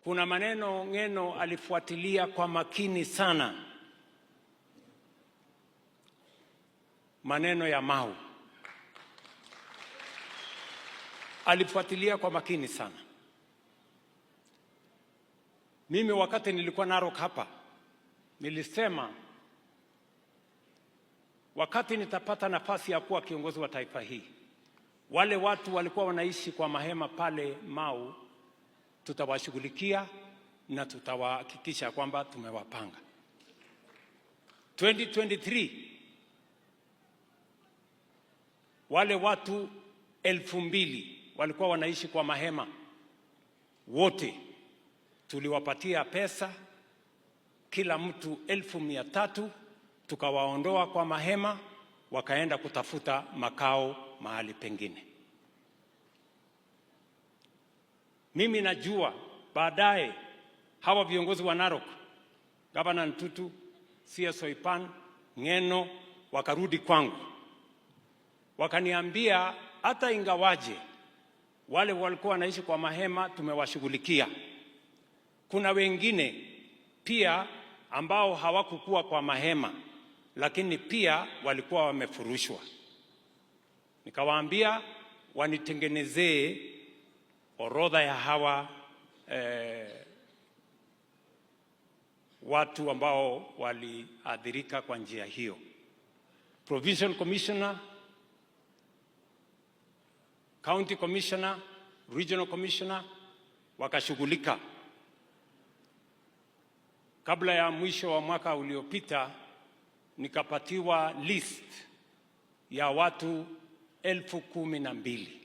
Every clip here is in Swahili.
kuna maneno Ng'eno alifuatilia kwa makini sana, maneno ya Mau alifuatilia kwa makini sana. Mimi wakati nilikuwa Narok hapa nilisema wakati nitapata nafasi ya kuwa kiongozi wa taifa hii, wale watu walikuwa wanaishi kwa mahema pale Mau tutawashughulikia na tutawahakikisha kwamba tumewapanga. 2023 wale watu 2,000 walikuwa wanaishi kwa mahema, wote tuliwapatia pesa, kila mtu 1,300, tukawaondoa kwa mahema, wakaenda kutafuta makao mahali pengine. Mimi najua baadaye hawa viongozi wa Narok, Gavana Ntutu, CS Soipan, Ng'eno, wakarudi kwangu wakaniambia hata ingawaje wale walikuwa wanaishi kwa mahema tumewashughulikia, kuna wengine pia ambao hawakukuwa kwa mahema lakini pia walikuwa wamefurushwa. Nikawaambia wanitengenezee orodha ya hawa watu ambao waliathirika kwa njia hiyo. Provincial Commissioner, County Commissioner, Regional Commissioner wakashughulika. Kabla ya mwisho wa mwaka uliopita nikapatiwa list ya watu 12,000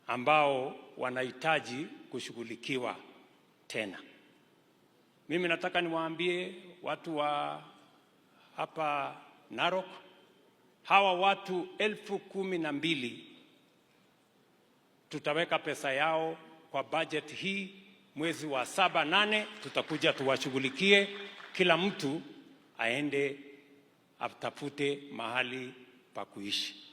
ambao wanahitaji kushughulikiwa tena. Mimi nataka niwaambie watu wa hapa Narok, hawa watu 12,000 tutaweka pesa yao kwa budget hii. Mwezi wa 7, 8 tutakuja tuwashughulikie, kila mtu aende atafute mahali pa kuishi.